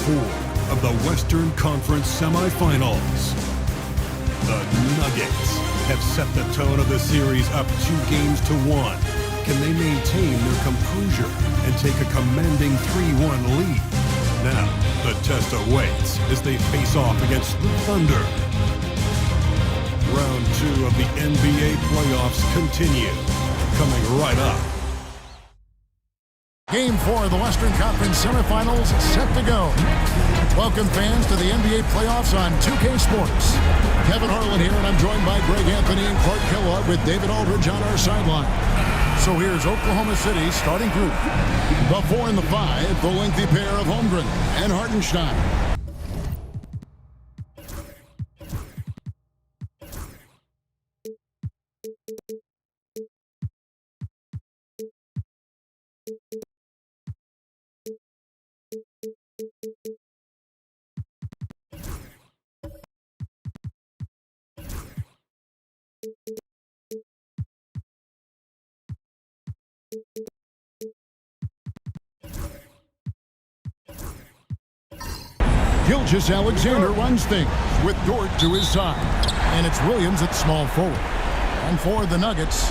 4 of the Western Conference semifinals. The Nuggets have set the tone of the series up 2-1. Can they maintain their composure and take a commanding 3-1 lead? Now, the test awaits as they face off against the Thunder. Round 2 of the NBA playoffs continue. Coming right up. Game 4 of the Western Conference semifinals set to go. Welcome fans to the NBA playoffs on 2K Sports. Kevin Harlan here, and I'm joined by Greg Anthony and Clark Kellogg with David Aldridge on our sideline. So here's Oklahoma City's starting group. The 4 and the 5, the lengthy pair of Holmgren and Hartenstein. Gilgeous-Alexander runs things with Dort to his side. And it's Williams at small forward. And for the Nuggets,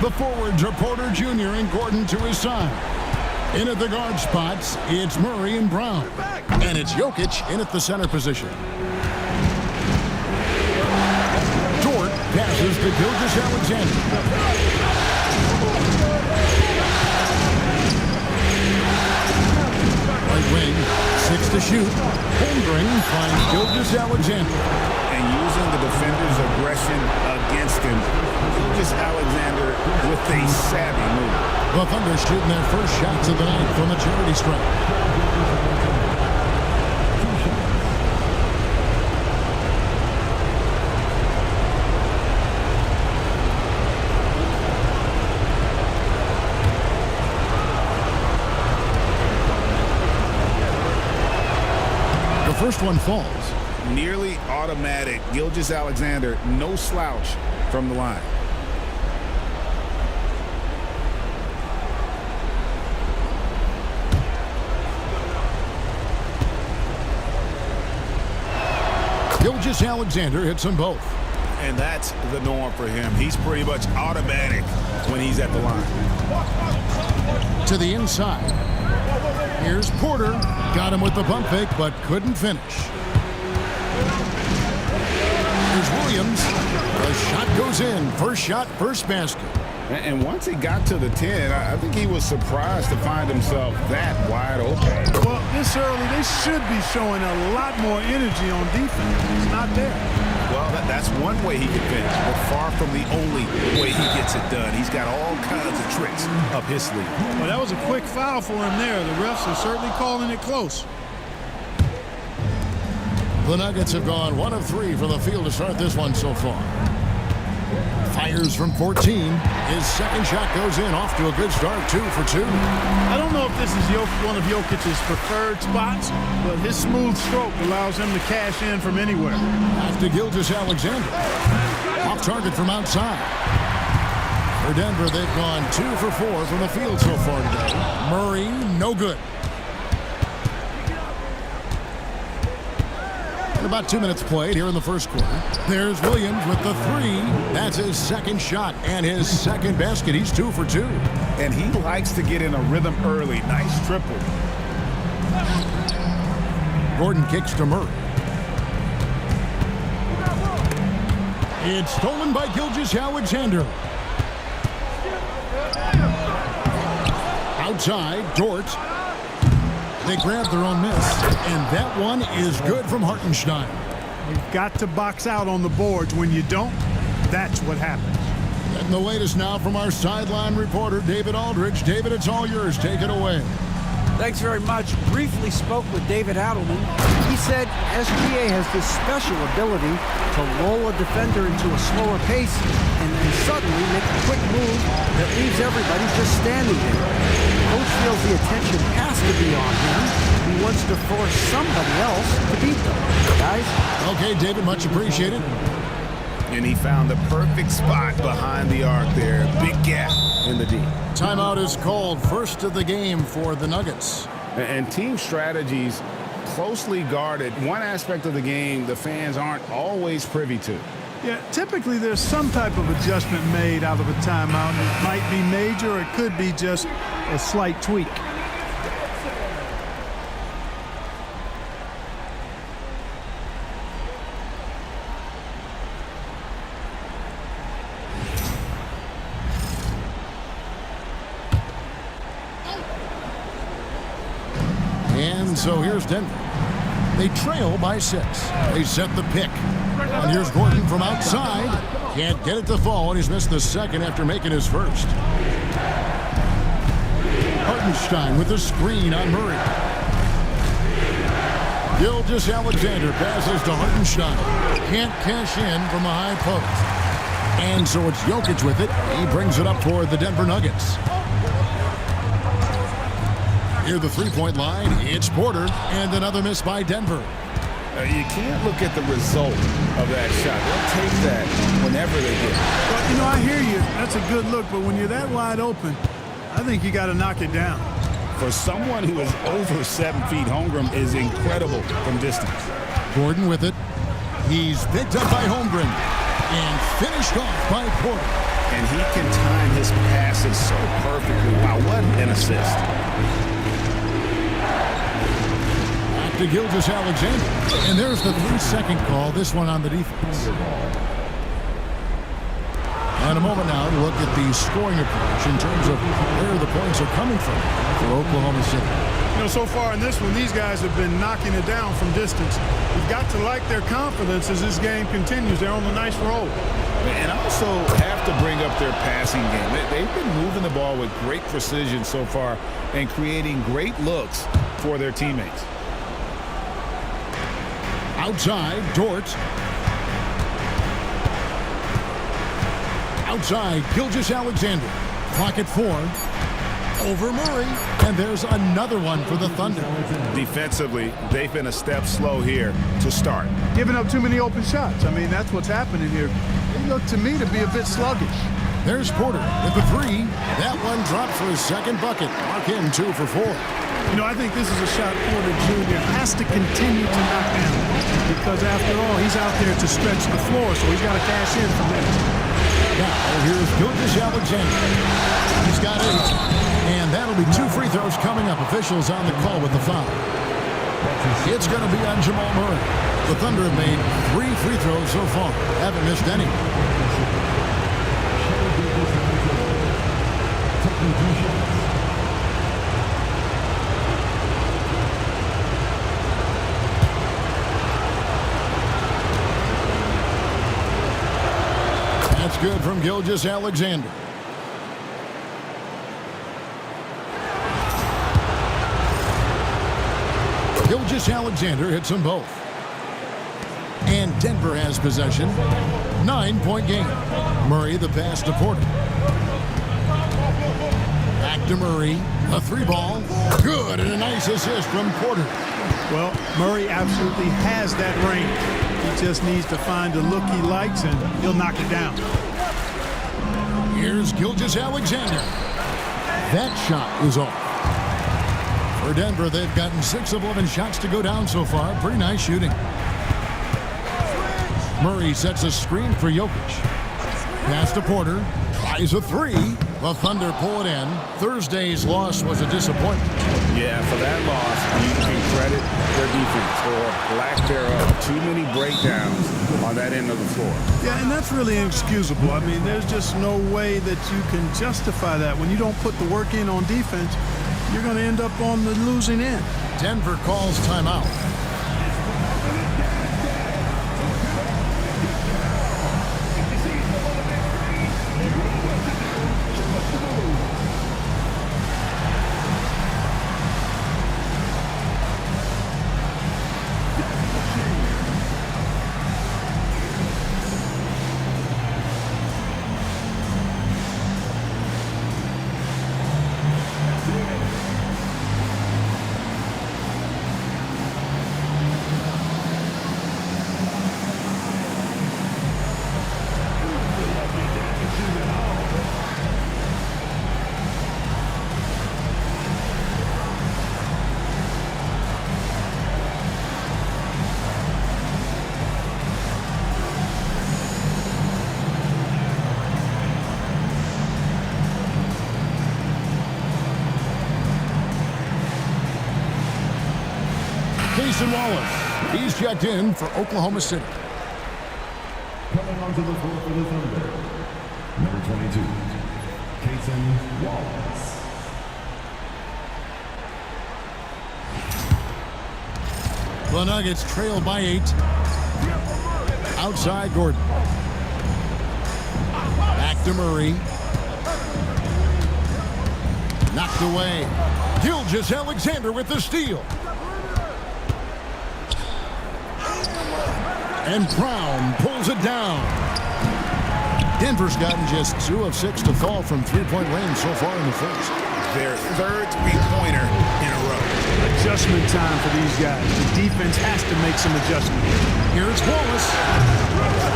the forwards are Porter Jr. and Gordon to his side. In at the guard spots, it's Murray and Brown. And it's Jokic in at the center position. Dort passes to Gilgeous-Alexander. Right wing, 6 to shoot. Holmgren finds Gilgeous-Alexander. And using the defender's aggression against him, Gilgeous-Alexander with a savvy move. The Thunder shooting their first shots of the night from a charity stripe. First one falls. Nearly automatic. Gilgeous-Alexander, no slouch from the line. Gilgeous-Alexander hits them both. And that's the norm for him. He's pretty much automatic when he's at the line. To the inside. Here's Porter. Got him with the pump fake, but couldn't finish. Here's Williams. The shot goes in. First shot, first basket. And once he got to the 10, I think he was surprised to find himself that wide open. Well, this early, they should be showing a lot more energy on defense. It's not there. Well, that's one way he can finish, but far from the only way he gets it done. He's got all kinds of tricks up his sleeve. Well, that was a quick foul for him there. The refs are certainly calling it close. The Nuggets have gone 1 of 3 from the field to start this one so far. Fires from 14. His second shot goes in, off to a good start, 2 for 2. I don't know if this is one of Jokic's preferred spots, but his smooth stroke allows him to cash in from anywhere. After Gilgeous-Alexander. Off target from outside. For Denver, they've gone 2 for 4 from the field so far today. Murray, no good. About 2 minutes played here in the first quarter. There's Williams with the 3. That's his second shot and his second basket. He's 2 for 2. And he likes to get in a rhythm early. Nice triple. Gordon kicks to Murray. It's stolen by Gilgeous-Alexander. Outside, Dort. They grab their own miss, and that one is good from Hartenstein. You've got to box out on the boards. When you don't, that's what happens. And the latest now from our sideline reporter, David Aldridge. David, it's all yours. Take it away. Thanks very much. Briefly spoke with David Adelman. He said SGA has this special ability to lull a defender into a slower pace and then suddenly make a quick move that leaves everybody just standing there. Coach feels the attention has to be on him. He wants to force somebody else to beat them. Guys? Okay, David, much appreciated. And he found the perfect spot behind the arc there. Big gap in the D. Timeout is called, first of the game for the Nuggets. And team strategies closely guarded. One aspect of the game the fans aren't always privy to. Yeah, typically there's some type of adjustment made out of a timeout. It might be major, or it could be just a slight tweak. And so here's Denver. They trail by 6. They set the pick. And here's Gordon from outside. Can't get it to fall, and he's missed the second after making his first. Hartenstein with the screen on Murray. Gilgeous-Alexander passes to Hartenstein. Can't cash in from the high post. And so it's Jokic with it. He brings it up for the Denver Nuggets. Near the three-point line, it's Porter, and another miss by Denver. You can't look at the result of that shot. They'll take that whenever they get it. Well, you know, I hear you. That's a good look, but when you're that wide open, I think you got to knock it down. For someone who is over 7 feet, Holmgren is incredible from distance. Gordon with it. He's picked up by Holmgren and finished off by Porter. And he can time his passes so perfectly. Wow, what an assist. To Gilgeous-Alexander. And there's the 3-second call, this one on the defense. And a moment now to look at the scoring approach in terms of where the points are coming from for Oklahoma City. You know, so far in this one, these guys have been knocking it down from distance. You've got to like their confidence as this game continues. They're on a nice roll. And also have to bring up their passing game. They've been moving the ball with great precision so far and creating great looks for their teammates. Outside, Dort. Outside, Gilgeous-Alexander. Clock at 4. Over Murray. And there's another one for the Thunder. Defensively, they've been a step slow here to start. Giving up too many open shots. I mean, that's what's happening here. They look to me to be a bit sluggish. There's Porter with the 3. That one dropped for his second bucket. Mark him 2 for 4. You know, I think this is a shot Porter Jr. has to continue to knock down because, after all, he's out there to stretch the floor, so he's got to cash in from there. Now, here's Gilgeous-Alexander. He's got 8. And that'll be 2 free throws coming up. Officials on the call with the foul. It's going to be on Jamal Murray. The Thunder have made 3 free throws so far. Haven't missed any. That's good from Gilgeous-Alexander. Gilgeous-Alexander hits them both. And Denver has possession. 9-point game. Murray the pass to Porter. Back to Murray. A 3-ball. Good, and a nice assist from Porter. Well, Murray absolutely has that range. He just needs to find a look he likes, and he'll knock it down. Here's Gilgeous-Alexander. That shot is off. For Denver, they've gotten 6 of 11 shots to go down so far. Pretty nice shooting. Murray sets a screen for Jokic. Pass to Porter. Tries a 3. The Thunder pull it in. Thursday's loss was a disappointment. Yeah, for that loss, you can credit their defense or lack thereof. Too many breakdowns on that end of the floor. Yeah, and that's really inexcusable. I mean, there's just no way that you can justify that. When you don't put the work in on defense, you're going to end up on the losing end. Denver calls timeout. Cason Wallace. He's checked in for Oklahoma City. Coming onto the floor for the Thunder, number 22, Cason Wallace. The Nuggets trail by 8. Outside Gordon. Back to Murray. Knocked away. Gilgeous-Alexander with the steal. And Brown pulls it down. Denver's gotten just 2 of 6 to fall from three-point range so far in the first. Their third three-pointer in a row. Adjustment time for these guys. The defense has to make some adjustments. Here's Wallace.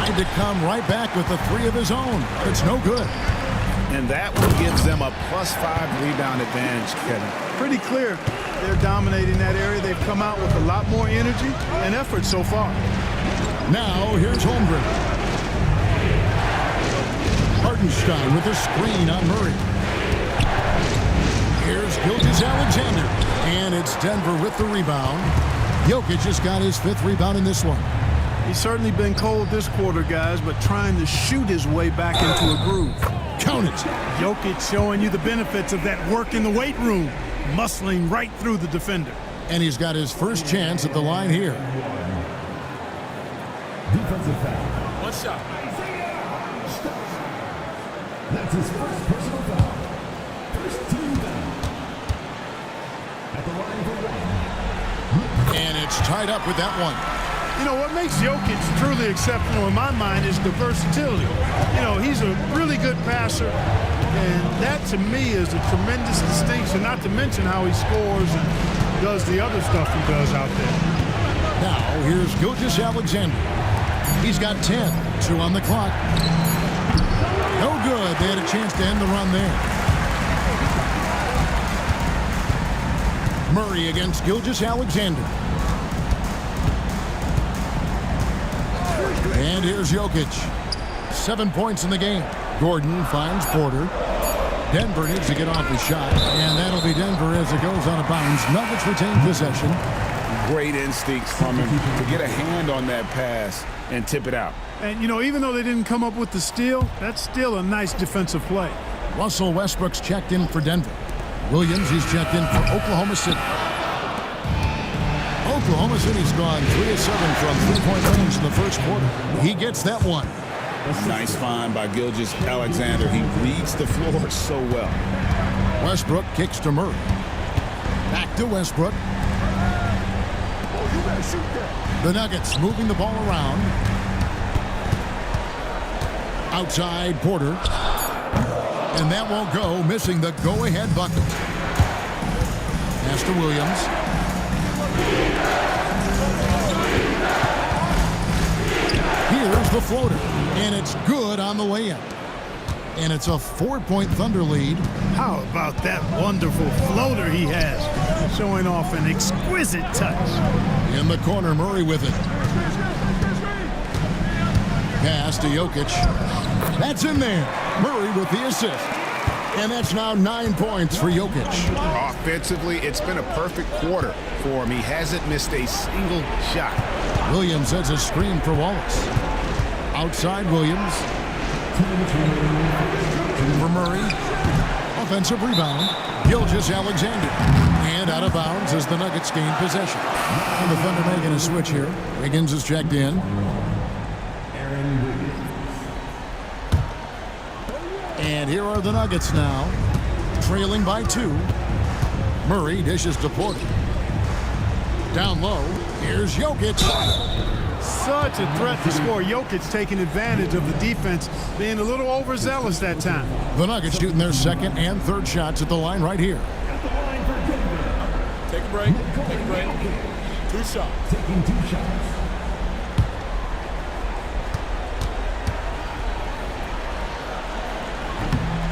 Tried to come right back with the 3 of his own, but it's no good. And that one gives them a +5 rebound advantage, Kevin. Pretty clear they're dominating that area. They've come out with a lot more energy and effort so far. Now, here's Holmgren. Hartenstein with a screen on Murray. Here's Gilgeous-Alexander. And it's Denver with the rebound. Jokic just got his 5th rebound in this one. He's certainly been cold this quarter, guys, but trying to shoot his way back into a groove. Count it. Jokic showing you the benefits of that work in the weight room, muscling right through the defender. And he's got his first chance at the line here. Defensive foul. One shot. That's his first personal foul. First team foul. At the line for 1. And it's tied up with that one. You know, what makes Jokic truly exceptional in my mind is the versatility. You know, he's a really good passer, and that to me is a tremendous distinction, not to mention how he scores and does the other stuff he does out there. Now, here's Gilgeous-Alexander. He's got 10. 2 on the clock. No good. They had a chance to end the run there. Murray against Gilgeous-Alexander. And here's Jokic. 7 points in the game. Gordon finds Porter. Denver needs to get off the shot, and that'll be Denver as it goes out of bounds. Nuggets retain possession. Great instincts from him to get a hand on that pass and tip it out. And, you know, even though they didn't come up with the steal, that's still a nice defensive play. Russell Westbrook's checked in for Denver. Williams, he's checked in for Oklahoma City. Oklahoma City's gone 3 of 7 from three-point range in the first quarter. He gets that one. Nice find by Gilgeous-Alexander. He reads the floor so well. Westbrook kicks to Murray. Back to Westbrook. The Nuggets moving the ball around. Outside Porter. And that won't go, missing the go-ahead bucket. Pass to Williams. Here's the floater, and it's good on the way in. And it's a 4-point Thunder lead. How about that wonderful floater he has, showing off an exquisite touch. In the corner, Murray with it. Pass to Jokic. That's in there. Murray with the assist. And that's now 9 points for Jokic. Offensively, it's been a perfect quarter for him. He hasn't missed a single shot. Williams has a screen for Wallace. Outside Williams. For Murray. Offensive rebound. Gilgeous-Alexander. And out of bounds as the Nuggets gain possession. And the Thunder making a switch here. Wiggins is checked in. And here are the Nuggets now. Trailing by 2. Murray dishes to Porter. Down low. Here's Jokic. Such a threat to score. Jokic taking advantage of the defense, being a little overzealous that time. The Nuggets shooting their second and third shots at the line right here. Take a break. Take a break. 2 shots. Taking 2 shots.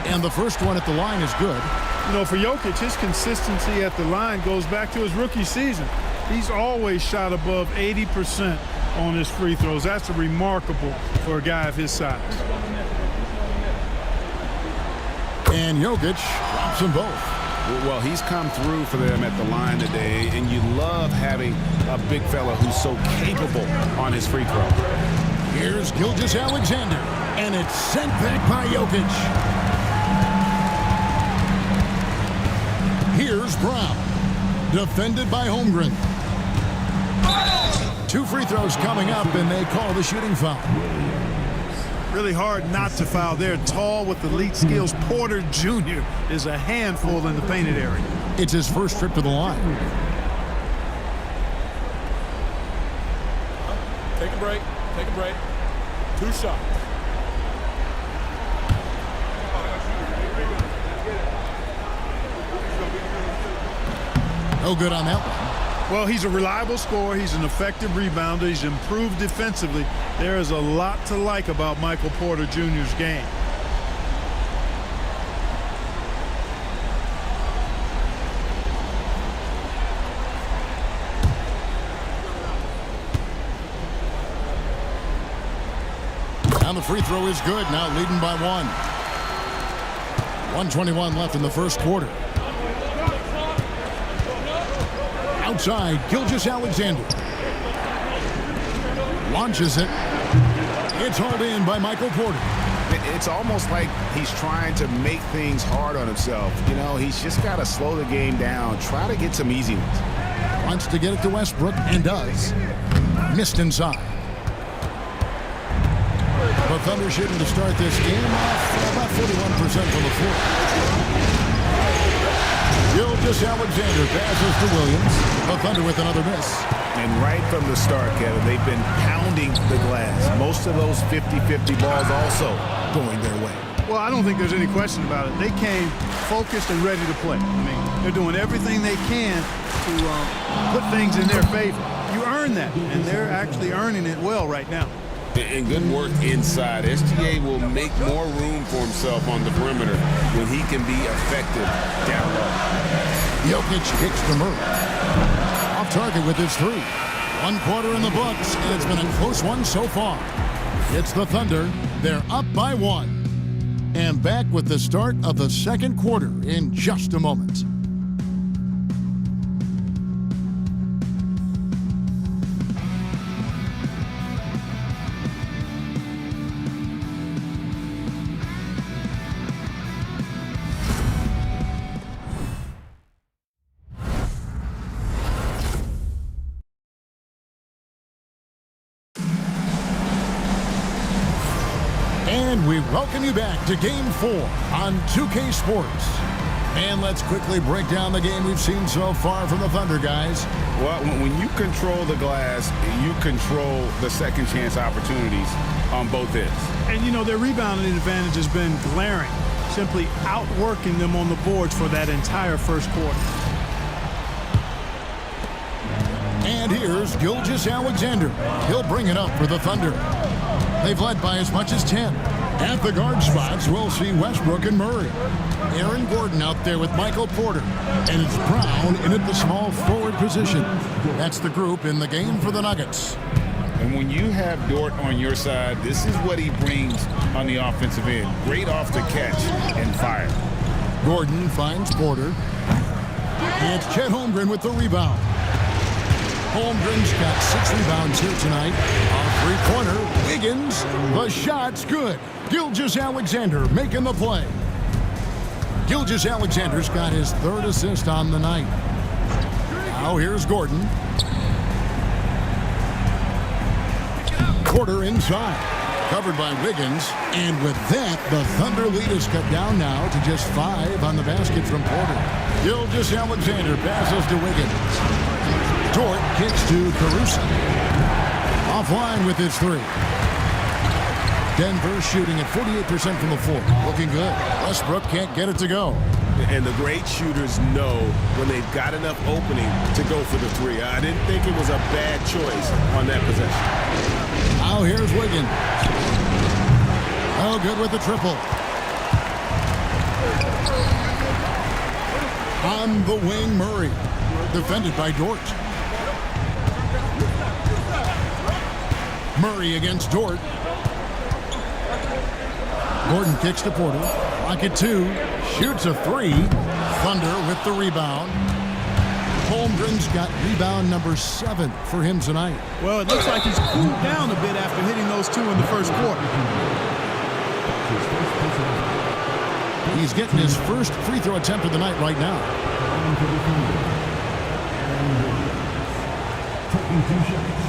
And the first one at the line is good. You know, for Jokic, his consistency at the line goes back to his rookie season. He's always shot above 80% on his free throws. That's remarkable for a guy of his size. And Jokic drops them both. Well, he's come through for them at the line today, and you love having a big fella who's so capable on his free throw. Here's Gilgeous-Alexander, and it's sent back by Jokic. Here's Brown, defended by Holmgren. 2 free throws coming up, and they call the shooting foul. Really hard not to foul there. Tall with elite skills. Porter Jr. is a handful in the painted area. It's his first trip to the line. Take a break. Take a break. 2 shots. No good on that one. Well, he's a reliable scorer. He's an effective rebounder. He's improved defensively. There is a lot to like about Michael Porter Jr.'s game. And the free throw is good, now leading by 1. 1:21 left in the first quarter. Outside, Gilgeous-Alexander. Launches it. It's hauled in by Michael Porter. It's almost like he's trying to make things hard on himself. You know, he's just got to slow the game down, try to get some easy ones. Wants to get it to Westbrook, and does. Missed inside. The Thunder shooting to start this game off about 41% from the floor. Gilgeous-Alexander passes to Williams. The Thunder with another miss. And right from the start, Kevin, they've been pounding the glass. Most of those 50-50 balls also going their way. Well, I don't think there's any question about it. They came focused and ready to play. I mean, they're doing everything they can to put things in their favor. You earn that, and they're actually earning it well right now. And good work inside. SGA will make more room for himself on the perimeter when he can be effective down low. Jokic kicks to Murray. Off target with his 3. 1 quarter in the books, and it's been a close one so far. It's the Thunder. They're up by 1. And back with the start of the second quarter in just a moment. And we welcome you back to Game 4 on 2K Sports. And let's quickly break down the game we've seen so far from the Thunder, guys. Well, when you control the glass, you control the second chance opportunities on both ends. And, you know, their rebounding advantage has been glaring, simply outworking them on the boards for that entire first quarter. And here's Gilgeous-Alexander. He'll bring it up for the Thunder. They've led by as much as 10. At the guard spots, we'll see Westbrook and Murray. Aaron Gordon out there with Michael Porter. And it's Brown in at the small forward position. That's the group in the game for the Nuggets. And when you have Dort on your side, this is what he brings on the offensive end. Great off the catch and fire. Gordon finds Porter. It's Chet Holmgren with the rebound. Holmgren's got 6 rebounds here tonight. Off three-pointer, Wiggins. The shot's good. Gilgeous-Alexander making the play. Gilgeous-Alexander's got his 3rd assist on the night. Now here's Gordon. Porter inside. Covered by Wiggins. And with that, the Thunder lead is cut down now to just 5 on the basket from Porter. Gilgeous-Alexander passes to Wiggins. Dort kicks to Caruso. Offline with his 3. Denver shooting at 48% from the floor. Looking good. Westbrook can't get it to go. And the great shooters know when they've got enough opening to go for the 3. I didn't think it was a bad choice on that possession. Now here's Wiggins. Oh, good with the triple. On the wing, Murray. Defended by Dort. Murray against Dort. Gordon kicks to Porter. Lock it 2. Shoots a 3. Thunder with the rebound. Holmgren's got rebound number 7 for him tonight. Well, it looks like he's cooled down a bit after hitting those 2 in the first quarter. He's getting his first free throw attempt of the night right now. Taking 2 shots.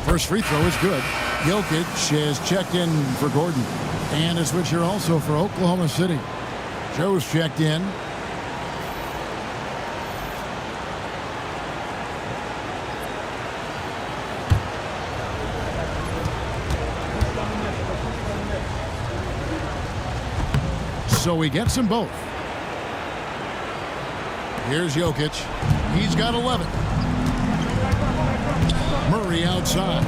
First free throw is good. Jokic has checked in for Gordon. And a switch here also for Oklahoma City. Joe's checked in. So he gets them both. Here's Jokic. He's got 11. Murray outside.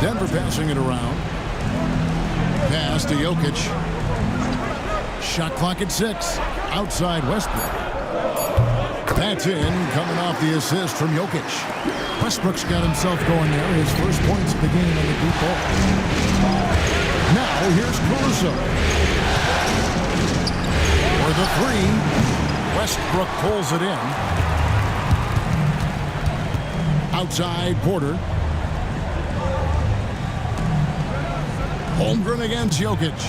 Denver passing it around. Pass to Jokic. Shot clock at 6. Outside Westbrook. That's in, coming off the assist from Jokic. Westbrook's got himself going there. His first points of the game on the deep ball. Now here's Caruso. For the 3. Westbrook pulls it in. Outside Porter. Holmgren against Jokic.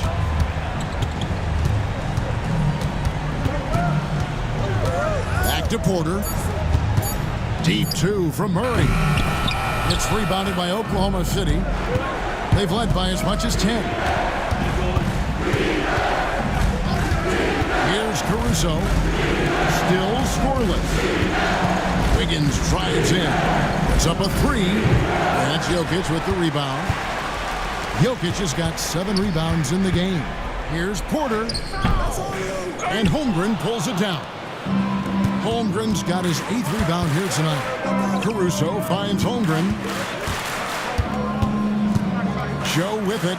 Back to Porter. Deep 2 from Murray. It's rebounded by Oklahoma City. They've led by as much as 10. Here's Caruso. Still scoreless. Wiggins drives in. It's up a 3. That's Jokic with the rebound. Jokic has got 7 rebounds in the game. Here's Porter. And Holmgren pulls it down. Holmgren's got his 8th rebound here tonight. Caruso finds Holmgren. Joe with it.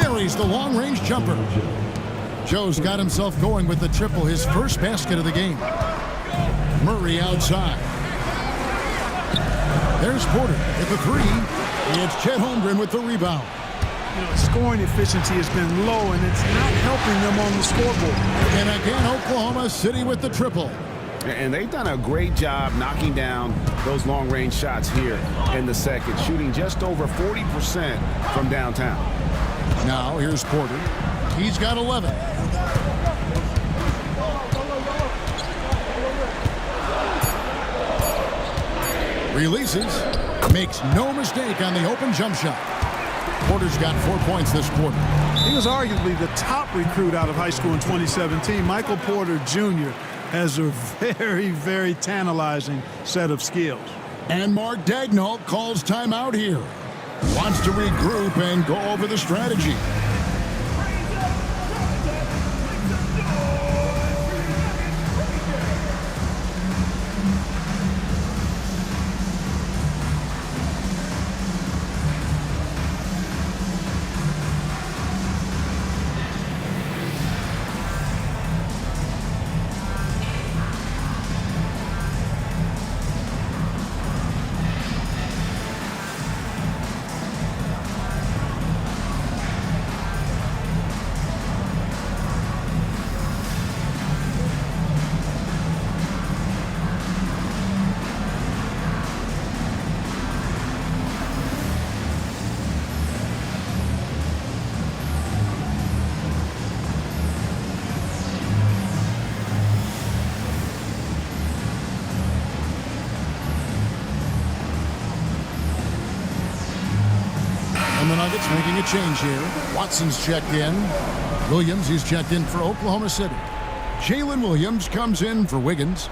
Buries the long-range jumper. Joe's got himself going with the triple, his first basket of the game. Murray outside. There's Porter at the 3. It's Chet Holmgren with the rebound. You know, scoring efficiency has been low, and it's not helping them on the scoreboard. And again, Oklahoma City with the triple. And they've done a great job knocking down those long-range shots here in the second, shooting just over 40% from downtown. Now here's Porter. He's got 11. Releases. Makes no mistake on the open jump shot. Porter's got 4 points this quarter. He was arguably the top recruit out of high school in 2017. Michael Porter Jr. has a very, very tantalizing set of skills. And Mark Daigneault calls timeout here. Wants to regroup and go over the strategy. And the Nuggets making a change here. Watson's checked in. Williams, he's checked in for Oklahoma City. Jalen Williams comes in for Wiggins.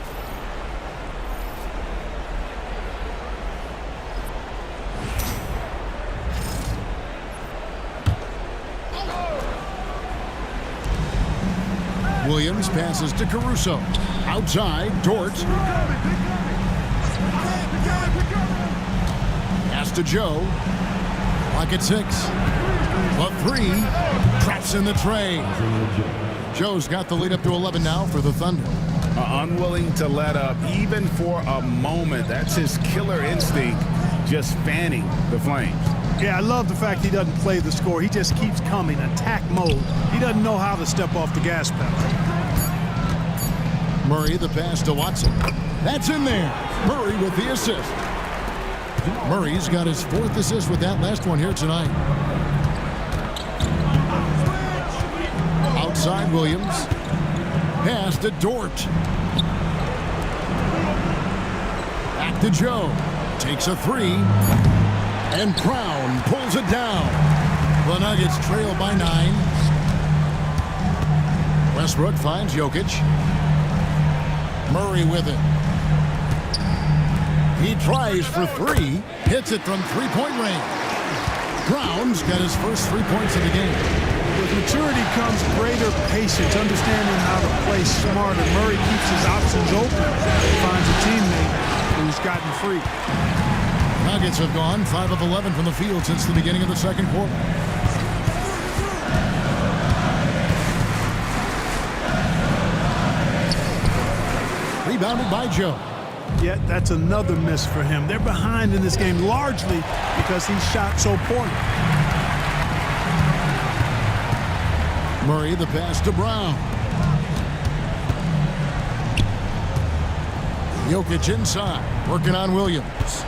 Williams passes to Caruso. Outside, Dort. Pass to Joe. Clock at 6. A 3. Traps in the tray. Joe's got the lead up to 11 now for the Thunder. unwilling to let up even for a moment. That's his killer instinct, just fanning the flames. Yeah, I love the fact he doesn't play the score. He just keeps coming, attack mode. He doesn't know how to step off the gas pedal. Murray, the pass to Watson. That's in there. Murray with the assist. Murray's got his 4th assist with that last one here tonight. Outside Williams. Pass to Dort. Back to Joe. Takes a 3. And Brown pulls it down. The Nuggets trail by 9. Westbrook finds Jokic. Murray with it. He tries for 3. Hits it from 3-point range. Brown's got his first 3 points of the game. With maturity comes greater patience, understanding how to play smarter. Murray keeps his options open. Finds a teammate who's gotten free. Nuggets have gone 5 of 11 from the field since the beginning of the second quarter. Rebounded by Joe. Yet that's another miss for him. They're behind in this game largely because he shot so poorly. Murray, the pass to Brown. Jokic inside, working on Williams.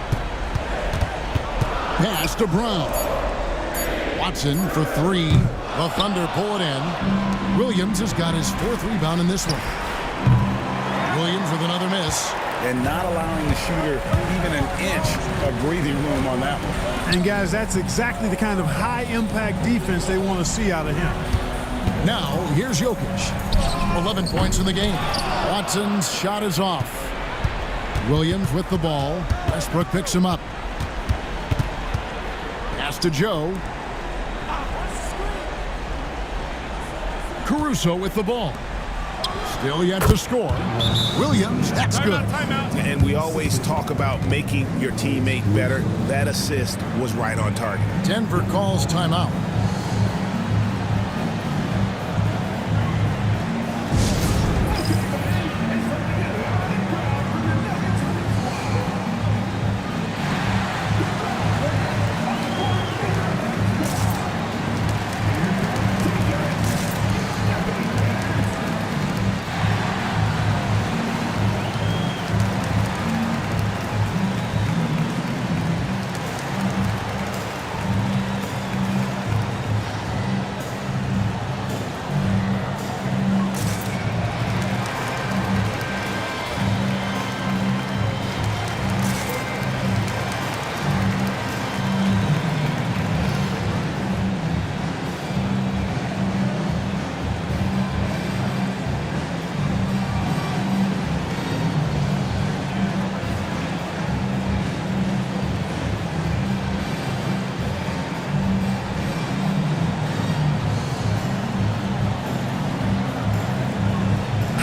Pass to Brown. Watson for 3. The Thunder pull it in. Williams has got his 4th rebound in this one. Williams with another miss. And not allowing the shooter even an inch of breathing room on that one. And guys, that's exactly the kind of high-impact defense they want to see out of him. Now, here's Jokic. 11 points in the game. Watson's shot is off. Williams with the ball. Westbrook picks him up. Pass to Joe. Caruso with the ball. Still yet to score. Williams, that's good. And we always talk about making your teammate better. That assist was right on target. Denver calls timeout.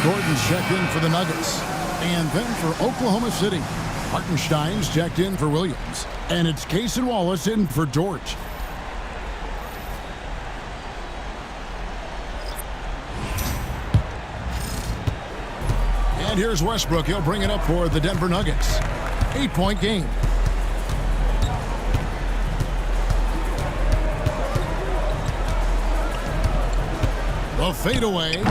Gordon's checked in for the Nuggets. And then for Oklahoma City, Hartenstein's checked in for Williams. And it's Case and Wallace in for Dort. And here's Westbrook. He'll bring it up for the Denver Nuggets. 8-point game. The fadeaway.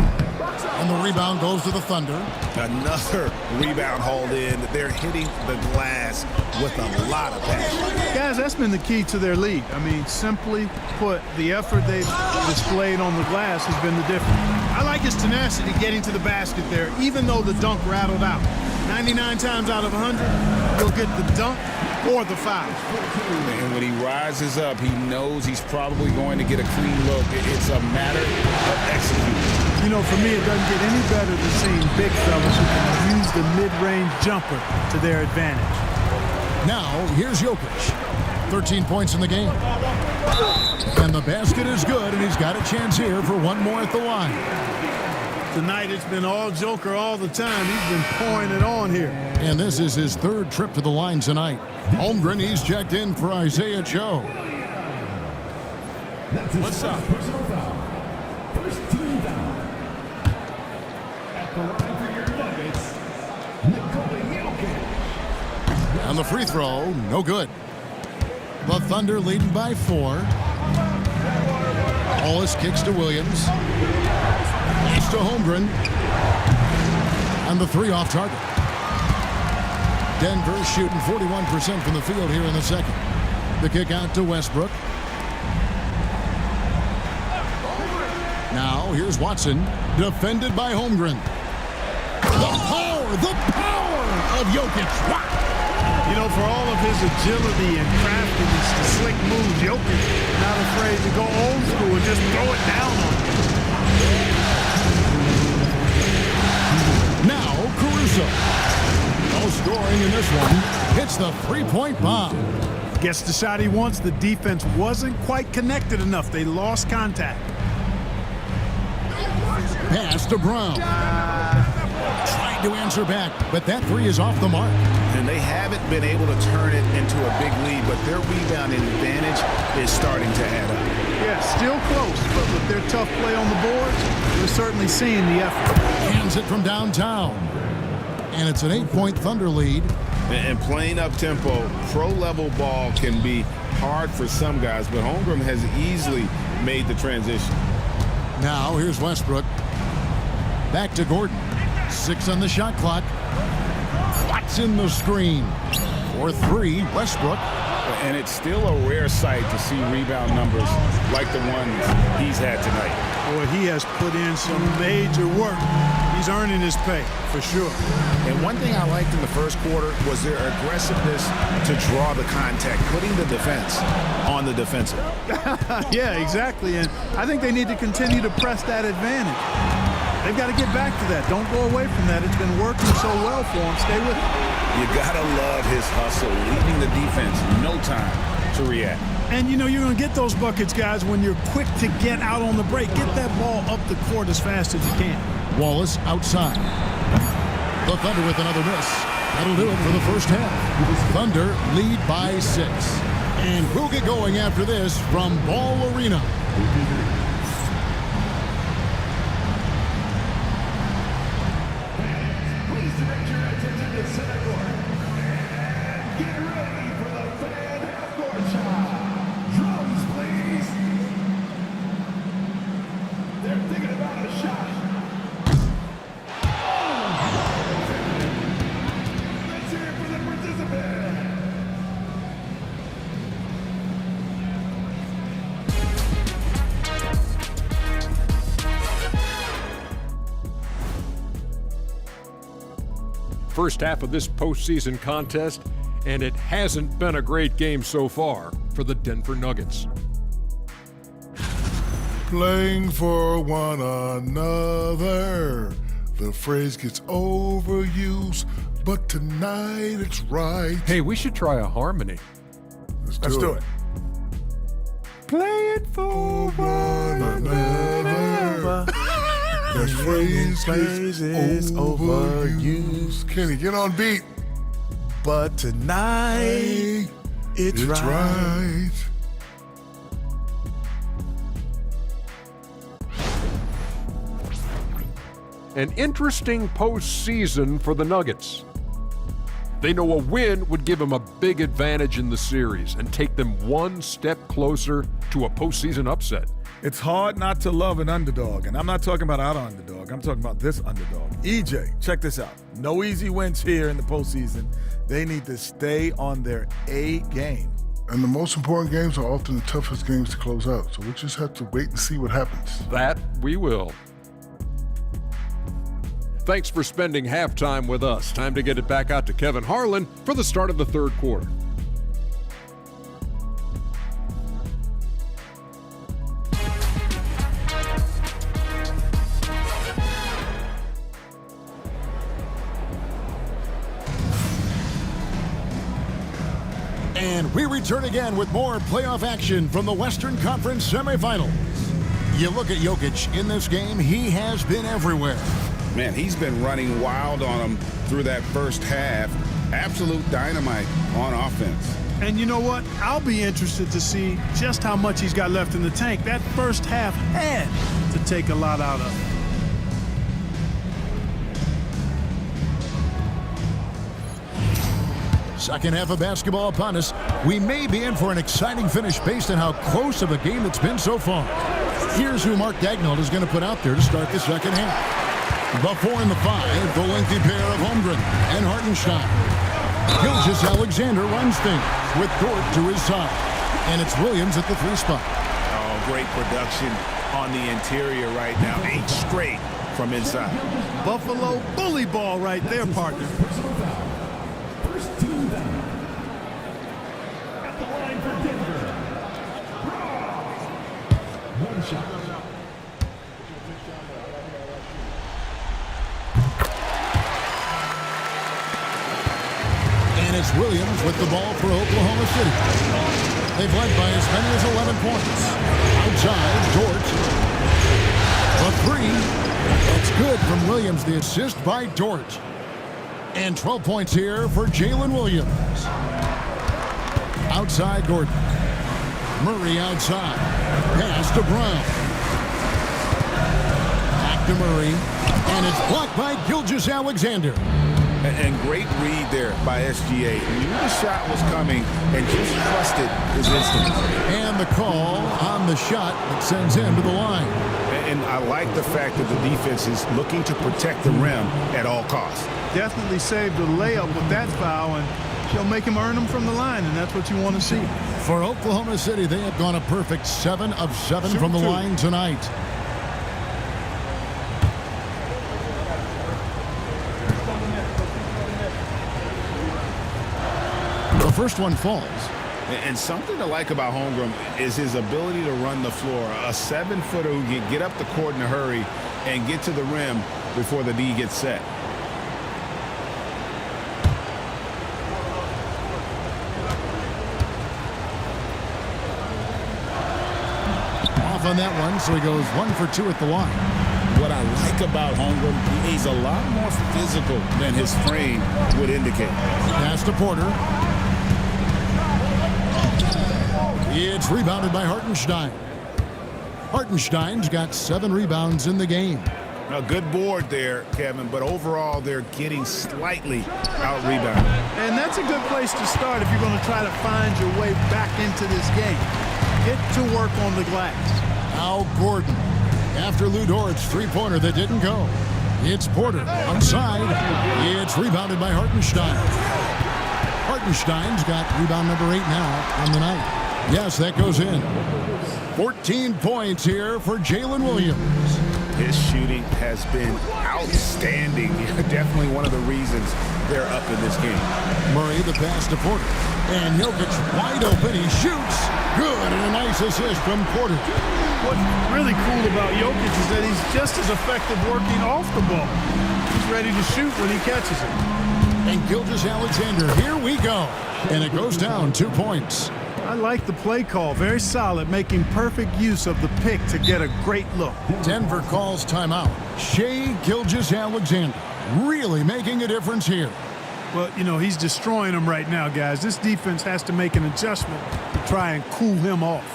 And the rebound goes to the Thunder. Another rebound hauled in. They're hitting the glass with a lot of passion. Guys, that's been the key to their lead. I mean, simply put, the effort they've displayed on the glass has been the difference. I like his tenacity getting to the basket there, even though the dunk rattled out. 99 times out of 100, he'll get the dunk or the foul. And when he rises up, he knows he's probably going to get a clean look. It's a matter of executing. You know, for me, it doesn't get any better than seeing big fellas who can use the mid-range jumper to their advantage. Now, here's Jokic. 13 points in the game. And the basket is good, and he's got a chance here for one more at the line. Tonight, it's been all Joker all the time. He's been pouring it on here. And this is his 3rd trip to the line tonight. Holmgren, he's checked in for Isaiah Joe. What's up? Personal foul. First team foul. At the line for your Nuggets, And the free throw, no good. The Thunder leading by 4. Wallace kicks to Williams. Pass to Holmgren. And the 3 off target. Denver shooting 41% from the field here in the second. The kick out to Westbrook. Now here's Watson, defended by Holmgren. The power of Jokic. Wow. You know, for all of his agility and craftiness, the slick moves, Jokic not afraid to go old school and just throw it down on him. Now Caruso. No scoring in this one. Hits the three-point bomb. Gets the shot he wants. The defense wasn't quite connected enough. They lost contact. Pass to Brown. Tried to answer back, but that 3 is off the mark. And they haven't been able to turn it into a big lead, but their rebounding advantage is starting to add up. Yeah, still close, but with their tough play on the boards, we're certainly seeing the effort. Hands it from downtown. And it's an 8-point Thunder lead. And playing up-tempo, pro-level ball can be hard for some guys, but Holmgren has easily made the transition. Now here's Westbrook. Back to Gordon. 6 on the shot clock. Watson the screen. For 3, Westbrook. And it's still a rare sight to see rebound numbers like the ones he's had tonight. Boy, he has put in some major work. He's earning his pay, for sure. And one thing I liked in the first quarter was their aggressiveness to draw the contact, putting the defense on the defensive. Yeah, exactly. And I think they need to continue to press that advantage. They've got to get back to that. Don't go away from that. It's been working so well for them. Stay with it. You gotta love his hustle, leaving the defense no time to react. And you know you're going to get those buckets, guys, when you're quick to get out on the break. Get that ball up the court as fast as you can. Wallace outside. The Thunder with another miss. That'll do it for the first half. Thunder lead by 6. And we'll get going after this from Ball Arena. Please direct your attention to center court. Get ready for the fan half-court shot. Drums, please. They're thinking about a shot. Let's hear it for the participant. First half of this postseason contest, and it hasn't been a great game so far for the Denver Nuggets. Playing for one another. The phrase gets overused, but tonight it's right. Hey, we should try a harmony. Let's do it. Playing for one another. That phrase gets overused. Kenny, get on beat. But tonight, it's right. An interesting postseason for the Nuggets. They know a win would give them a big advantage in the series and take them one step closer to a postseason upset. It's hard not to love an underdog, and I'm not talking about our underdog. I'm talking about this underdog. EJ, check this out. No easy wins here in the postseason. They need to stay on their A game. And the most important games are often the toughest games to close out, so we just have to wait and see what happens. That we will. Thanks for spending halftime with us. Time to get it back out to Kevin Harlan for the start of the third quarter. And we return again with more playoff action from the Western Conference semifinals. You look at Jokic in this game, he has been everywhere. Man, he's been running wild on them through that first half. Absolute dynamite on offense. And you know what? I'll be interested to see just how much he's got left in the tank. That first half had to take a lot out of him. Second half of basketball upon us. We may be in for an exciting finish based on how close of a game it's been so far. Here's who Mark Daigneault is going to put out there to start the second half. The 4 and the 5, the lengthy pair of Holmgren and Hartenstein. Gilgeous-Alexander runs things with Dort to his side. And it's Williams at the 3 spot. Oh, great production on the interior right now. 8 straight from inside. Buffalo bully ball right there, partner. First team down. At the line for Denver. One shot. And it's Williams with the ball for Oklahoma City. They've led by as many as 11 points. Outside, Dort. The 3. That's good from Williams, the assist by Dort. And 12 points here for Jalen Williams. Outside Gordon. Murray outside. Pass to Brown. Back to Murray. And it's blocked by Gilgeous-Alexander. And great read there by SGA. He knew the shot was coming and just trusted his instincts. And the call on the shot that sends him to the line. And I like the fact that the defense is looking to protect the rim at all costs. Definitely saved the layup with that foul, and she'll make him earn them from the line, and that's what you want to see. For Oklahoma City, they have gone a perfect 7 of 7 from the line tonight. The first one falls. And something to like about Holmgren is his ability to run the floor. A 7-footer who can get up the court in a hurry and get to the rim before the D gets set. Off on that one, so he goes 1 for 2 at the line. What I like about Holmgren, he's a lot more physical than his frame would indicate. Pass to Porter. It's rebounded by Hartenstein. Hartenstein's got 7 rebounds in the game. A good board there, Kevin, but overall they're getting slightly out-rebounded. And that's a good place to start if you're going to try to find your way back into this game. Get to work on the glass. Now Gordon. After Lou Dort's 3-pointer that didn't go. It's Porter outside. It's rebounded by Hartenstein. Hartenstein's got rebound number 8 now on the night. Yes, that goes in. 14 points here for Jalen Williams. His shooting has been outstanding. Definitely one of the reasons they're up in this game. Murray, the pass to Porter. And Jokic wide open. He shoots. Good, and a nice assist from Porter. What's really cool about Jokic is that he's just as effective working off the ball. He's ready to shoot when he catches it. And Gilgeous-Alexander, here we go. And it goes down 2 points. I like the play call. Very solid, making perfect use of the pick to get a great look. Denver calls timeout. Shai Gilgeous-Alexander really making a difference here. Well, you know, he's destroying them right now, guys. This defense has to make an adjustment to try and cool him off.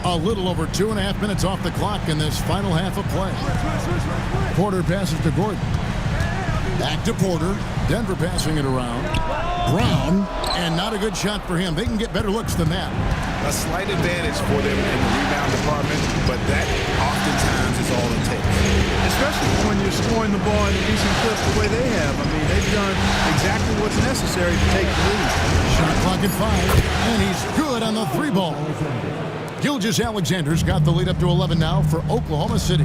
A little over 2.5 minutes off the clock in this final half of play. Porter passes to Gordon. Back to Porter. Denver passing it around. Brown, and not a good shot for him. They can get better looks than that. A slight advantage for them in the rebound department, but that oftentimes is all it takes. Especially when you're scoring the ball in a decent clip the way they have. I mean, they've done exactly what's necessary to take the lead. Shot clock at 5, and he's good on the 3 ball. Gilgeous-Alexander's got the lead up to 11 now for Oklahoma City.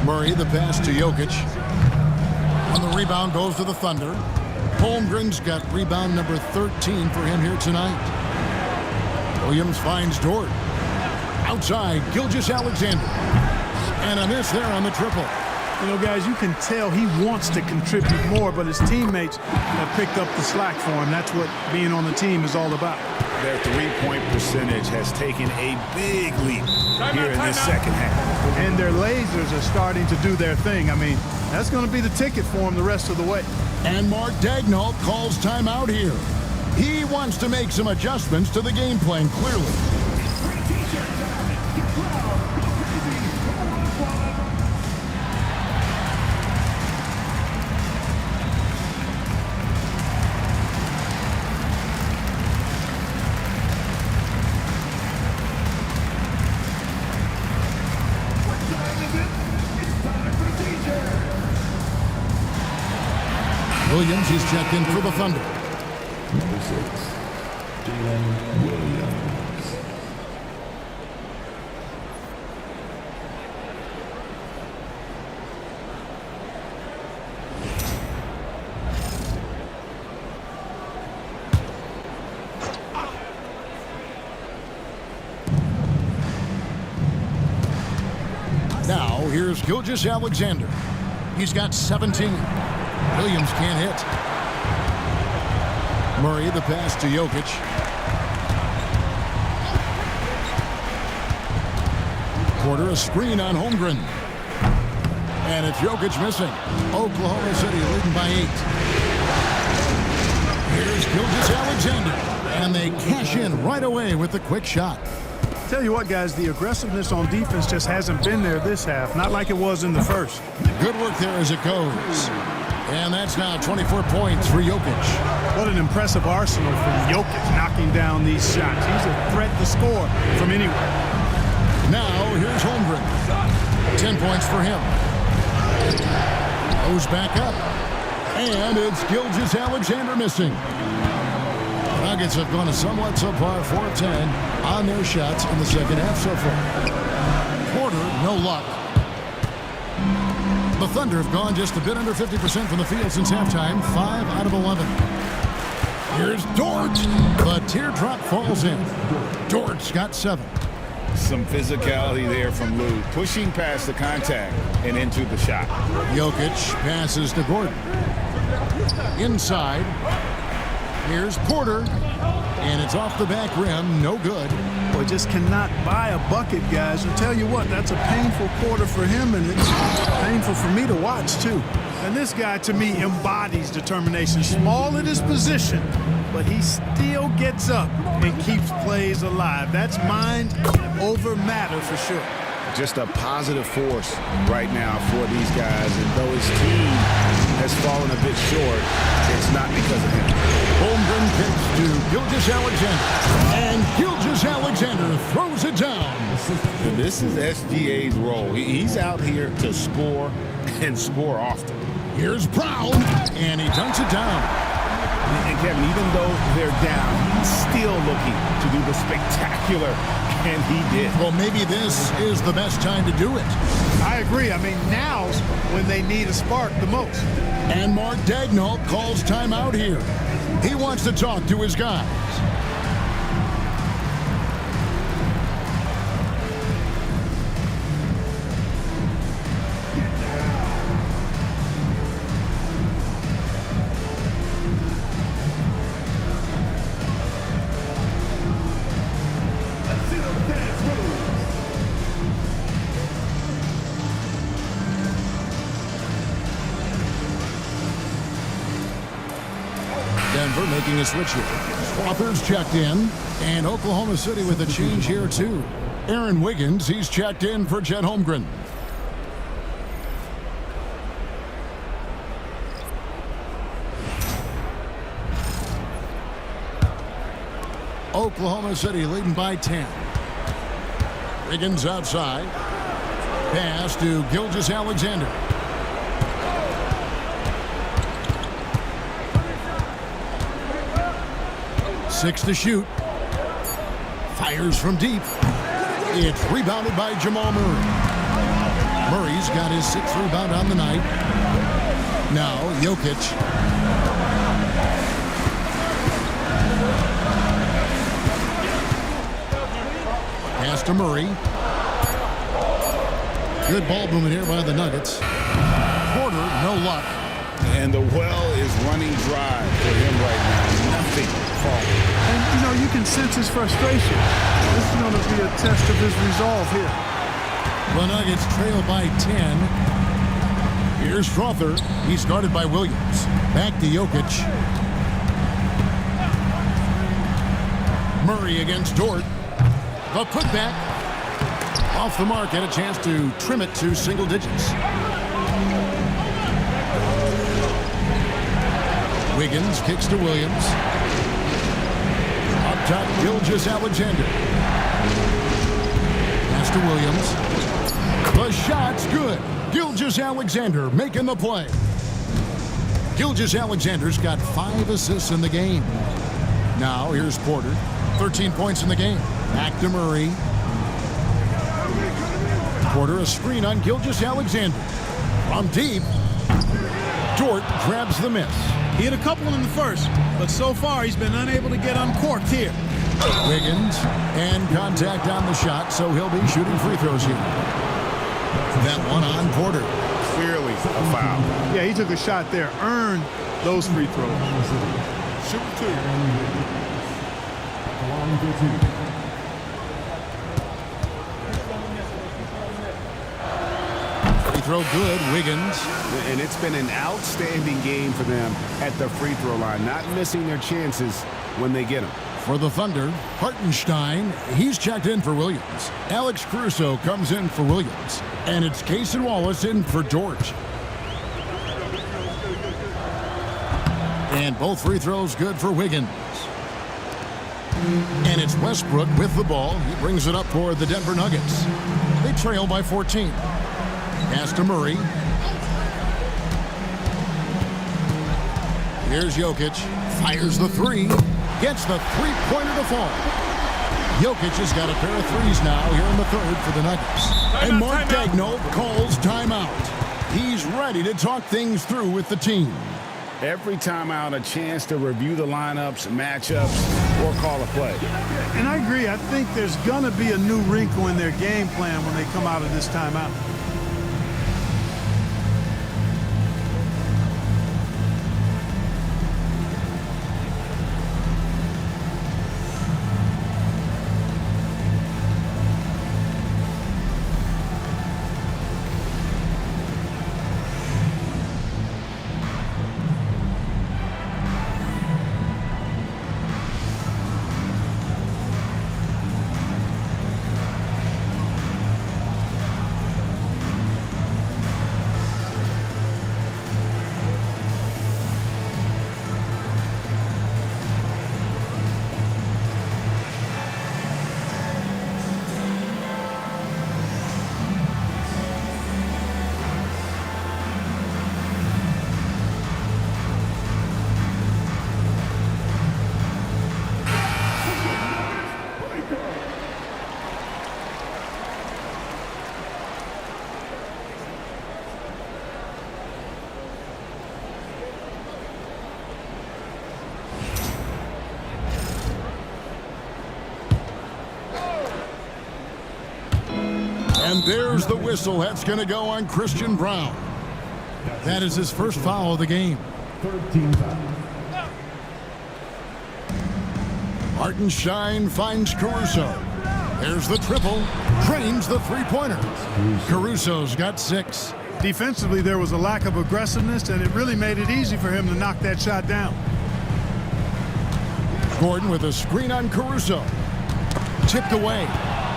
Murray, the pass to Jokic. On the rebound goes to the Thunder. Holmgren's got rebound number 13 for him here tonight. Williams finds Dort. Outside, Gilgeous-Alexander. And a miss there on the triple. You know, guys, you can tell he wants to contribute more, but his teammates have picked up the slack for him. That's what being on the team is all about. Their three-point percentage has taken a big leap here in this second half. And their lasers are starting to do their thing. I mean, that's going to be the ticket for him the rest of the way. And Mark Daigneault calls timeout here. He wants to make some adjustments to the game plan, clearly. Williams, he's checked in for the Thunder. Number 6, Jalen Williams. Now, here's Gilgeous-Alexander. He's got 17. Williams can't hit. Murray, the pass to Jokic. Porter, a screen on Holmgren. And it's Jokic missing. Oklahoma City leading by 8. Here's Gilgeous-Alexander. And they cash in right away with the quick shot. Tell you what, guys, the aggressiveness on defense just hasn't been there this half. Not like it was in the first. Good work there as it goes. And that's now 24 points for Jokic. What an impressive arsenal from Jokic knocking down these shots. He's a threat to score from anywhere. Now, here's Holmgren. 10 points for him. Goes back up. And it's Gilgeous-Alexander missing. The Nuggets have gone a somewhat subpar 4-10 on their shots in the second half so far. Porter, no luck. The Thunder have gone just a bit under 50% from the field since halftime, 5 out of 11. Here's Dort. The teardrop falls in. Dort's got 7. Some physicality there from Lou, pushing past the contact and into the shot. Jokic passes to Gordon. Inside. Here's Porter. And it's off the back rim, no good. Boy, just cannot buy a bucket, guys. I'll tell you what, that's a painful quarter for him, and it's painful for me to watch, too. And this guy, to me, embodies determination. Small in his position, but he still gets up and keeps plays alive. That's mind over matter for sure. Just a positive force right now for these guys, and though his team has fallen a bit short, it's not because of him. Holmgren kicks to Gilgeous-Alexander, and Gilgeous-Alexander throws it down. And this is SGA's role. He's out here to score and score often. Here's Brown, and he dunks it down. And Kevin, even though they're down, he's still looking to do the spectacular, and he did. Well, maybe this is the best time to do it. I agree. I mean, now's when they need a spark the most. And Mark Daigneault calls timeout here. He wants to talk to his guys. Denver making a switch here. Authors checked in, and Oklahoma City with a change here too. Aaron Wiggins, he's checked in for Chet Holmgren. Oklahoma City leading by 10. Wiggins outside. Pass to Gilgeous-Alexander. Six to shoot. Fires from deep. It's rebounded by Jamal Murray. Murray's got his 6th rebound on the night. Now Jokic. Pass to Murray. Good ball movement here by the Nuggets. Porter, no luck. And the well is running dry for him right now. Nothing falling. And, you know, you can sense his frustration. This is going to be a test of his resolve here. The Nuggets trail by 10. Here's Strother. He's guarded by Williams. Back to Jokic. Murray against Dort. The putback. Off the mark. Had a chance to trim it to single digits. Wiggins kicks to Williams. Up top, Gilgeous-Alexander. Pass to Williams. The shot's good. Gilgeous-Alexander making the play. Gilgeous-Alexander's got 5 assists in the game. Now here's Porter. 13 points in the game. Back to Murray. Porter, a screen on Gilgeous-Alexander. From deep. Dort grabs the miss. He had a couple in the first, but so far he's been unable to get uncorked here. Wiggins, and contact on the shot, so he'll be shooting free throws here. That one on Porter. Clearly a foul. Yeah, he took a shot there, earned those free throws. Shoot 2. Free throw good, Wiggins. And it's been an outstanding game for them at the free throw line, not missing their chances when they get them. For the Thunder, Hartenstein, he's checked in for Williams. Alex Caruso comes in for Williams. And it's Cason Wallace in for George. And both free throws good for Wiggins. And it's Westbrook with the ball. He brings it up for the Denver Nuggets. They trail by 14. Pass to Murray. Here's Jokic. Fires the three. Gets the three-pointer to fall. Jokic has got a pair of threes now here in the third for the Nuggets. And Mark Daigneault calls timeout. He's ready to talk things through with the team. Every timeout, a chance to review the lineups, matchups, or call a play. And I agree. I think there's going to be a new wrinkle in their game plan when they come out of this timeout. And there's the whistle. That's going to go on Christian Braun. That is his first foul of the game. 13 foul. Hartenstein finds Caruso. There's the triple. Drains the three-pointer. Caruso's got 6. Defensively, there was a lack of aggressiveness, and it really made it easy for him to knock that shot down. Gordon with a screen on Caruso. Tipped away.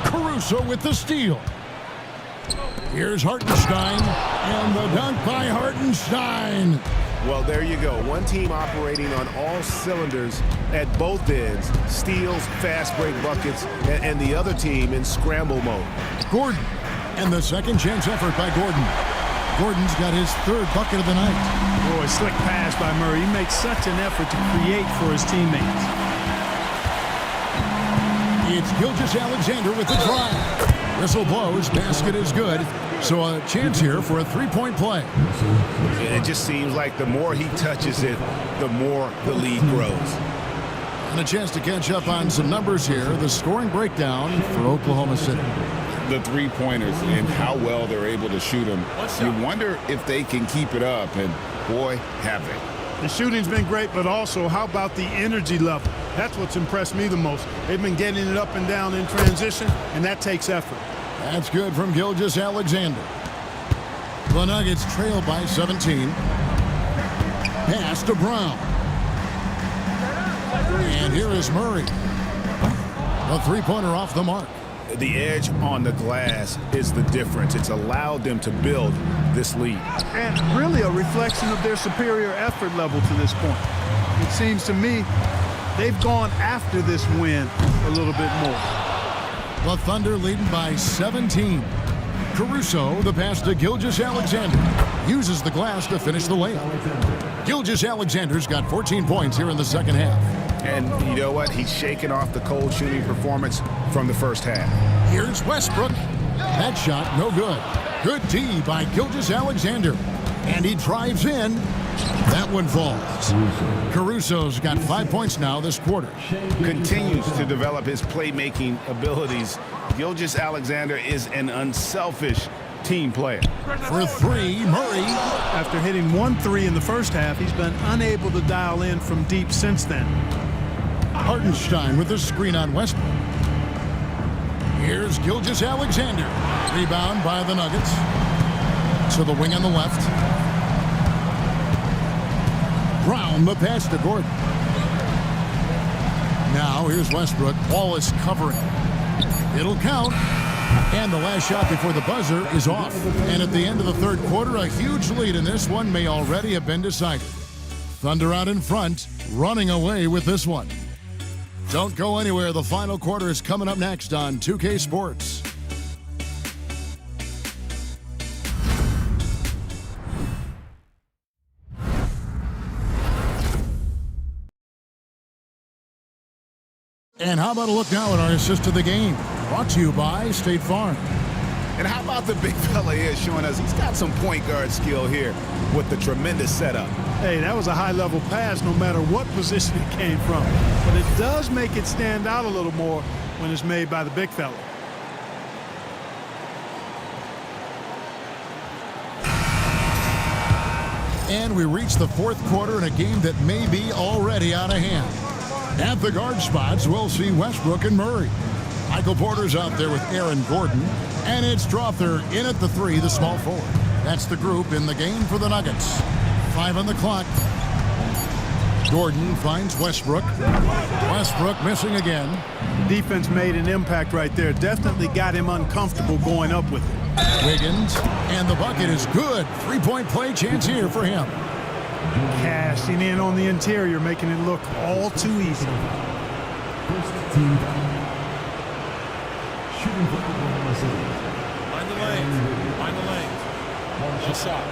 Caruso with the steal. Here's Hartenstein, and the dunk by Hartenstein. Well, there you go. One team operating on all cylinders at both ends. Steals, fast break buckets, and the other team in scramble mode. Gordon, and the second chance effort by Gordon. Gordon's got his third bucket of the night. Boy, slick pass by Murray. He makes such an effort to create for his teammates. It's Gilgeous-Alexander with the drive. Whistle blows, basket is good. So a chance here for a three-point play. It just seems like the more he touches it, the more the lead grows. And a chance to catch up on some numbers here. The scoring breakdown for Oklahoma City. The three-pointers and how well they're able to shoot them. You wonder if they can keep it up, and boy, have they. The shooting's been great, but also how about the energy level? That's what's impressed me the most. They've been getting it up and down in transition, and that takes effort. That's good from Gilgeous-Alexander. The Nuggets trail by 17. Pass to Brown. And here is Murray. A three-pointer off the mark. The edge on the glass is the difference. It's allowed them to build this lead. And really a reflection of their superior effort level to this point. It seems to me they've gone after this win a little bit more. The Thunder leading by 17. Caruso, the pass to Gilgeous-Alexander. Uses the glass to finish the layup. Gilgeous-Alexander's got 14 points here in the second half. And you know what? He's shaking off the cold shooting performance from the first half. Here's Westbrook. That shot, no good. Good D by Gilgeous-Alexander. And he drives in. That one falls. Caruso's got 5 points now this quarter. Continues to develop his playmaking abilities. Gilgeous-Alexander is an unselfish team player. For three, Murray. After hitting 1-3 in the first half, he's been unable to dial in from deep since then. Hartenstein with the screen on Westbrook. Here's Gilgeous-Alexander. Rebound by the Nuggets. To the wing on the left. Brown, the pass to Gordon. Now here's Westbrook. Wallace covering. It'll count. And the last shot before the buzzer is off. And at the end of the third quarter, a huge lead in this one may already have been decided. Thunder out in front, running away with this one. Don't go anywhere. The final quarter is coming up next on 2K Sports. And how about a look now at our assist to the game? Brought to you by State Farm. And how about the big fella here showing us he's got some point guard skill here with the tremendous setup. Hey, that was a high-level pass no matter what position it came from. But it does make it stand out a little more when it's made by the big fella. And we reach the fourth quarter in a game that may be already out of hand. At the guard spots, we'll see Westbrook and Murray. Michael Porter's out there with Aaron Gordon. And it's Strother in at the three, the small forward. That's the group in the game for the Nuggets. 5 on the clock. Gordon finds Westbrook. Westbrook missing again. Defense made an impact right there. Definitely got him uncomfortable going up with it. Wiggins. And the bucket is good. 3-point play chance here for him. Cashing in on the interior, making it look all too easy. First team foul. Shooting for Oklahoma City. Find the lanes. Find the lanes. Well shot.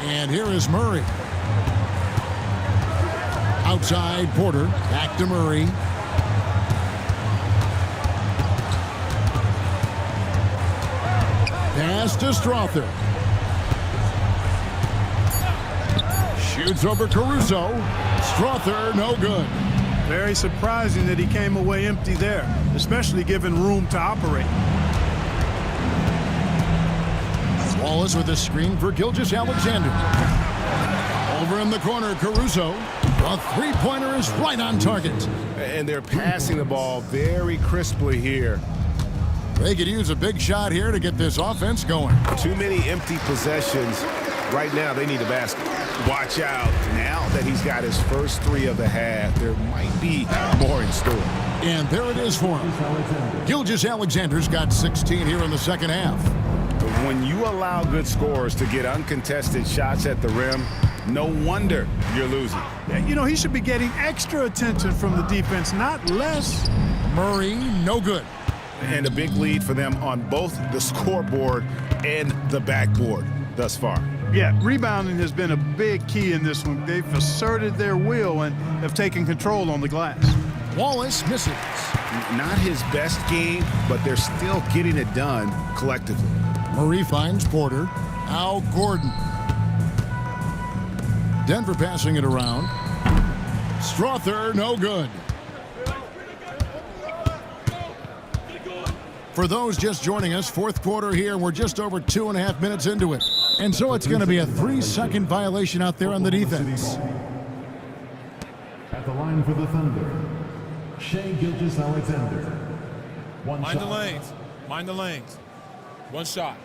And here is Murray. Outside Porter. Back to Murray. Pass to Strother. Shoots over Caruso. Strother, no good. Very surprising that he came away empty there, especially given room to operate. Wallace with a screen for Gilgeous-Alexander. Over in the corner, Caruso. A three-pointer is right on target. And they're passing the ball very crisply here. They could use a big shot here to get this offense going. Too many empty possessions. Right now, they need a basket. Watch out. Now that he's got his first 3 of the half, there might be more in store. And there it is for him. Gilgeous-Alexander's got 16 here in the second half. But when you allow good scorers to get uncontested shots at the rim, no wonder you're losing. You know, he should be getting extra attention from the defense, not less. Murray, no good. And a big lead for them on both the scoreboard and the backboard thus far. Yeah, rebounding has been a big key in this one. They've asserted their will and have taken control on the glass. Wallace misses. Not his best game, but they're still getting it done collectively. Murray finds Porter. Now Gordon. Denver passing it around. Strother, no good. For those just joining us, fourth quarter here. We're just over 2.5 minutes into it. And so it's going to be a 3-second violation out there on the defense. At the line for the Thunder, Shai Gilgeous-Alexander. Mind the lanes. Mind the lanes. 1 shot.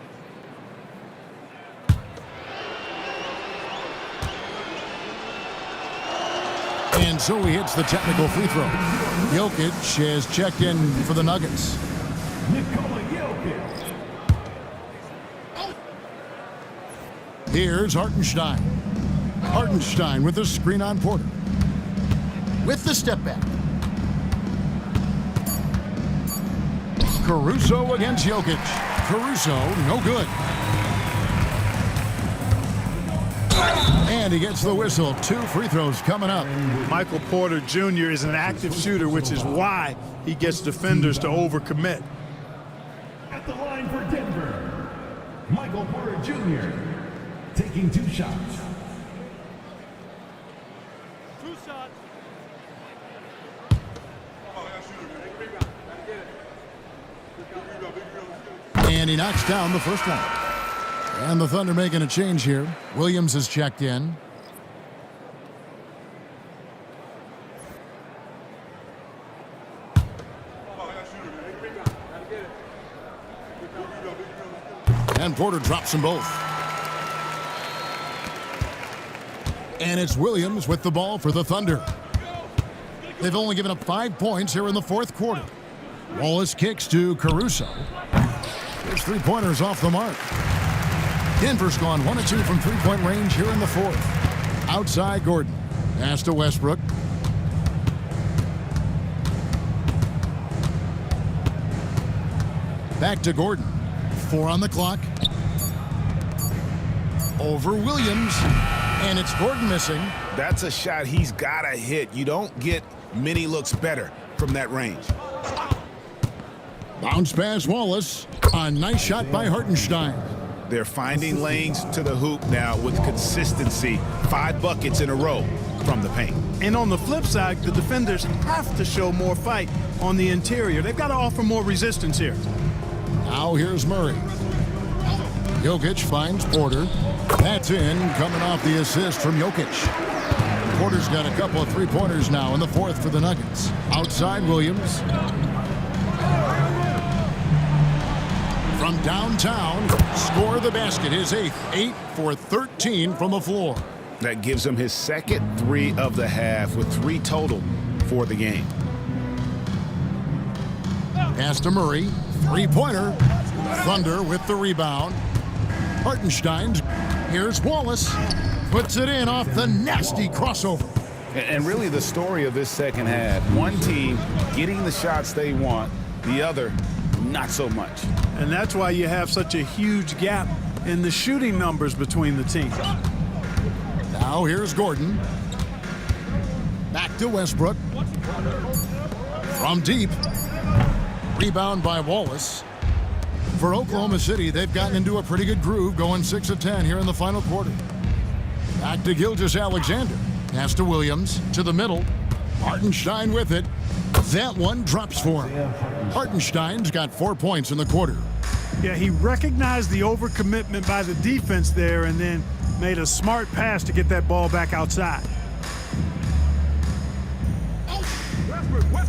And so he hits the technical free throw. Jokic has checked in for the Nuggets. Here's Hartenstein. Hartenstein with the screen on Porter. With the step back. Caruso against Jokic. Caruso, no good. And he gets the whistle. 2 free throws coming up. Michael Porter Jr. is an active shooter, which is why he gets defenders to overcommit. At the line for Denver, Michael Porter Jr. taking 2 shots. 2 shots. And he knocks down the first one. And the Thunder making a change here. Williams is checked in. And Porter drops them both. And it's Williams with the ball for the Thunder. They've only given up 5 points here in the fourth quarter. Wallace kicks to Caruso. His 3-pointers off the mark. Denver's gone 1 of 2 from 3-point range here in the fourth. Outside Gordon. Pass to Westbrook. Back to Gordon. 4 on the clock. Over Williams. And it's Gordon missing. That's a shot he's got to hit. You don't get many looks better from that range. Bounce pass Wallace. A nice shot by Hartenstein. They're finding lanes to the hoop now with consistency. 5 buckets in a row from the paint. And on the flip side, the defenders have to show more fight on the interior. They've got to offer more resistance here. Now here's Murray. Jokic finds Porter. That's in, coming off the assist from Jokic. Porter's got a couple of 3-pointers now in the fourth for the Nuggets. Outside Williams. From downtown, score the basket, his 8th. 8 for 13 from the floor. That gives him his second 3 of the half with 3 total for the game. Pass to Murray. 3-pointer. Thunder with the rebound. Hartenstein. Here's Wallace. Puts it in off the nasty crossover. And really the story of this second half, one team getting the shots they want, the other not so much. And that's why you have such a huge gap in the shooting numbers between the teams. Now here's Gordon. Back to Westbrook. From deep. Rebound by Wallace. For Oklahoma City, they've gotten into a pretty good groove, going 6 of 10 here in the final quarter. Back to Gilgeous-Alexander. Pass to Williams, to the middle. Hartenstein with it. That one drops for him. Hartenstein's got 4 points in the quarter. Yeah, he recognized the overcommitment by the defense there and then made a smart pass to get that ball back outside.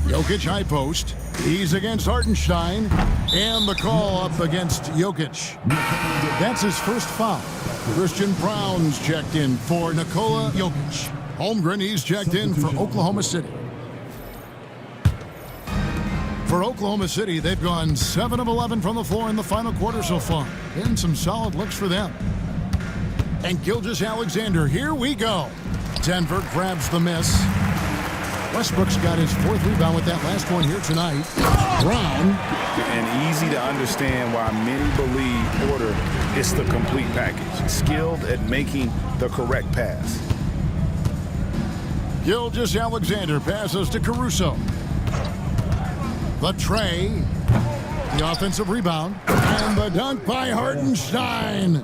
Jokic high post. He's against Hartenstein, and the call up against Jokic. That's his first foul. Christian Brown's checked in for Nikola Jokic. Holmgren, he's checked in for Oklahoma City. For Oklahoma City, they've gone 7 of 11 from the floor in the final quarter so far. And some solid looks for them. And Gilgeous-Alexander, here we go. Denver grabs the miss. Westbrook's got his 4th rebound with that last one here tonight. Brown. And easy to understand why many believe Porter is the complete package. Skilled at making the correct pass. Gilgeous-Alexander passes to Caruso. The tray. The offensive rebound. And the dunk by Hartenstein.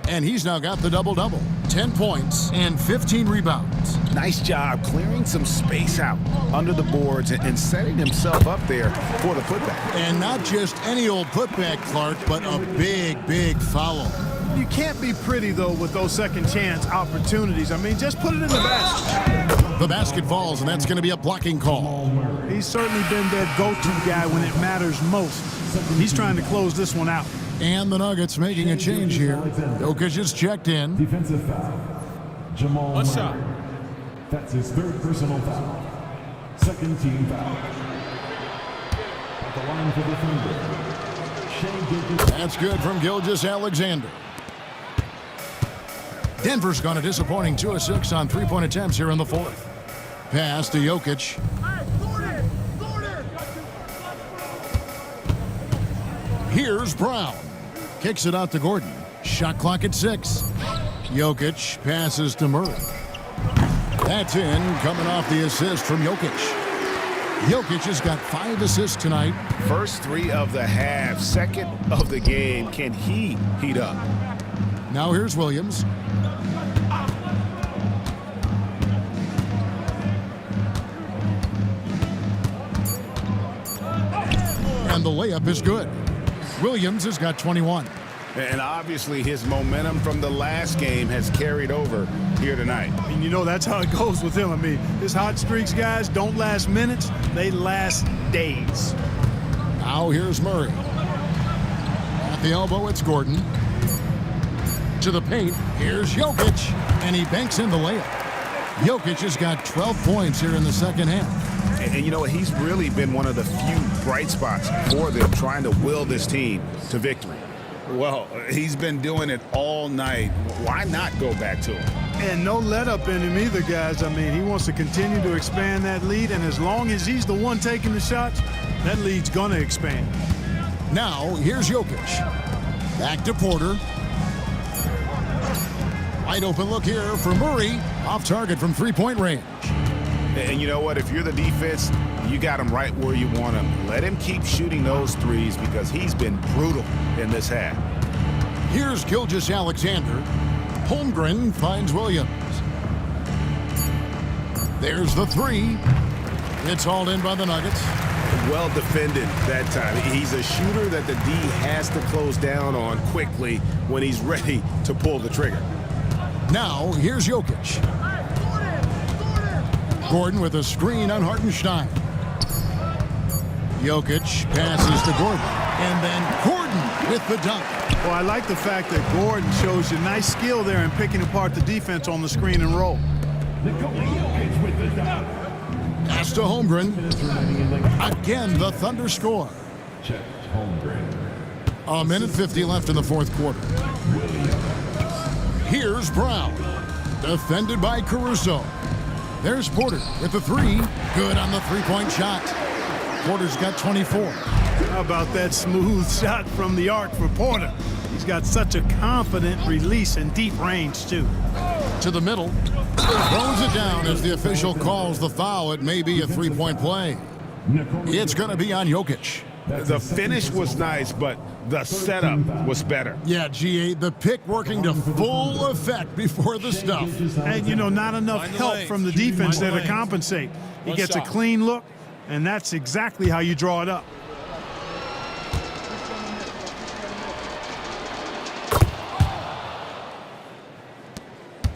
And he's now got the double-double. 10 points and 15 rebounds. Nice job clearing some space out under the boards and setting himself up there for the putback. And not just any old putback, Clark, but a big, big foul. You can't be pretty, though, with those second chance opportunities. I mean, just put it in the basket. The basket falls, and that's going to be a blocking call. He's certainly been their go-to guy when it matters most. He's trying to close this one out. And the Nuggets making a change here. Jokic is checked in. Defensive foul. Jamal One Murray. shot. That's his 3rd personal foul. 2nd team foul. At the line for the Thunder, Shea Gilgeous. That's good from Gilgeous-Alexander. Denver's gone a disappointing 2 of 6 on 3-point attempts here in the 4th. Pass to Jokic. Here's Brown. Kicks it out to Gordon. Shot clock at 6. Jokic passes to Murray. That's in, coming off the assist from Jokic. Jokic has got 5 assists tonight. First 3 of the half, 2nd of the game. Can he heat up? Now here's Williams. And the layup is good. Williams has got 21. And obviously his momentum from the last game has carried over here tonight. And you know, that's how it goes with him. I mean, his hot streaks, guys, don't last minutes. They last days. Now here's Murray. At the elbow, it's Gordon. To the paint, here's Jokic. And he banks in the layup. Jokic has got 12 points here in the second half. And you know what? He's really been one of the few bright spots for them trying to will this team to victory. Well, he's been doing it all night. Why not go back to him? And no let up in him either, guys. I mean, he wants to continue to expand that lead, and as long as he's the one taking the shots, that lead's going to expand. Now, here's Jokic. Back to Porter. Wide open look here for Murray. Off target from 3-point range. And you know what? If you're the defense, you got him right where you want him. Let him keep shooting those threes because he's been brutal in this half. Here's Gilgeous-Alexander. Holmgren finds Williams. There's the 3. It's hauled in by the Nuggets. Well defended that time. He's a shooter that the D has to close down on quickly when he's ready to pull the trigger. Now, here's Jokic. Gordon with a screen on Hartenstein. Jokic passes to Gordon. And then Gordon with the dunk. Well, I like the fact that Gordon shows you nice skill there in picking apart the defense on the screen and roll. Nikola Jokic with the dunk. Pass to Holmgren. Again, the Thunder score. Check Holmgren. A minute 50 left in the 4th quarter. Here's Brown. Defended by Caruso. There's Porter with the 3. Good on the 3-point shot. Porter's got 24. How about that smooth shot from the arc for Porter? He's got such a confident release and deep range, too. To the middle. Throws it down as the official calls the foul. It may be a 3-point play. It's going to be on Jokic. The finish was nice, but the setup was better. Yeah, GA, the pick working to full effect before the stuff. And, you know, not enough help from the defense there to compensate. He gets a clean look, and that's exactly how you draw it up.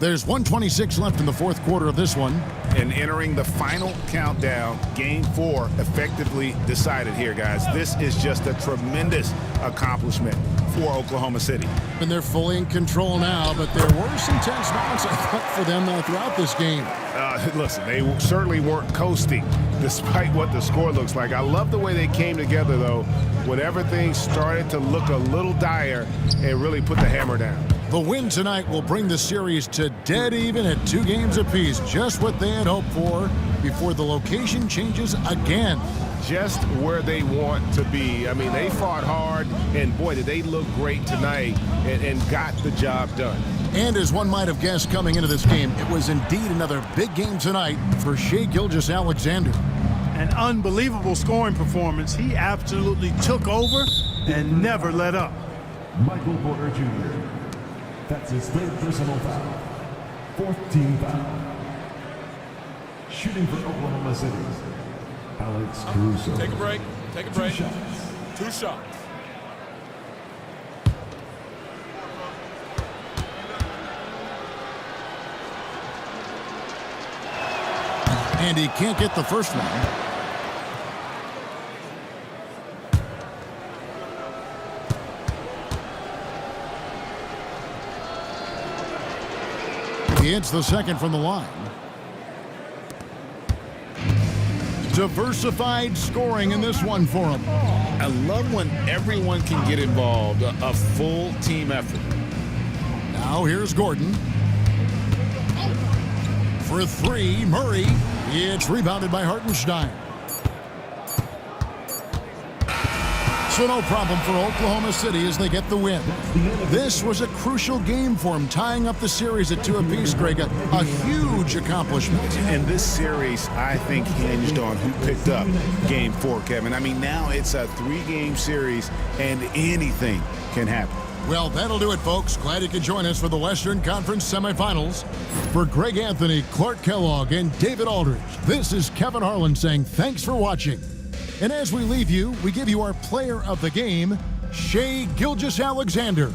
There's 1:26 left in the fourth quarter of this one. And entering the final countdown, Game 4 effectively decided here, guys. This is just a tremendous accomplishment for Oklahoma City. And they're fully in control now, but there were some tense moments, I thought, for them throughout this game. Listen, they certainly weren't coasting despite what the score looks like. I love the way they came together, though, whenever things started to look a little dire and really put the hammer down. The win tonight will bring the series to dead even at 2 games apiece, just what they had hoped for before the location changes again. Just where they want to be. I mean, they fought hard, and boy, did they look great tonight and got the job done. And as one might have guessed coming into this game, it was indeed another big game tonight for Shai Gilgeous-Alexander. An unbelievable scoring performance. He absolutely took over and never let up. Michael Porter Jr. That's his 3rd personal foul. 4th team foul. Shooting for Oklahoma City, Alex Caruso. Take a break. Take a break. 2 shots. 2 shots. And he can't get the first one. He hits the second from the line. Diversified scoring in this one for him. I love when everyone can get involved, a full team effort. Now here's Gordon. For 3, Murray. It's rebounded by Hartenstein. So no problem for Oklahoma City as they get the win. This was a crucial game for them, tying up the series at 2 apiece, Greg. A huge accomplishment. And this series, I think, hinged on who picked up Game 4, Kevin. I mean, now it's a 3-game series, and anything can happen. Well, that'll do it, folks. Glad you could join us for the Western Conference semifinals. For Greg Anthony, Clark Kellogg, and David Aldridge, this is Kevin Harlan saying thanks for watching. And as we leave you, we give you our player of the game, Shai Gilgeous-Alexander.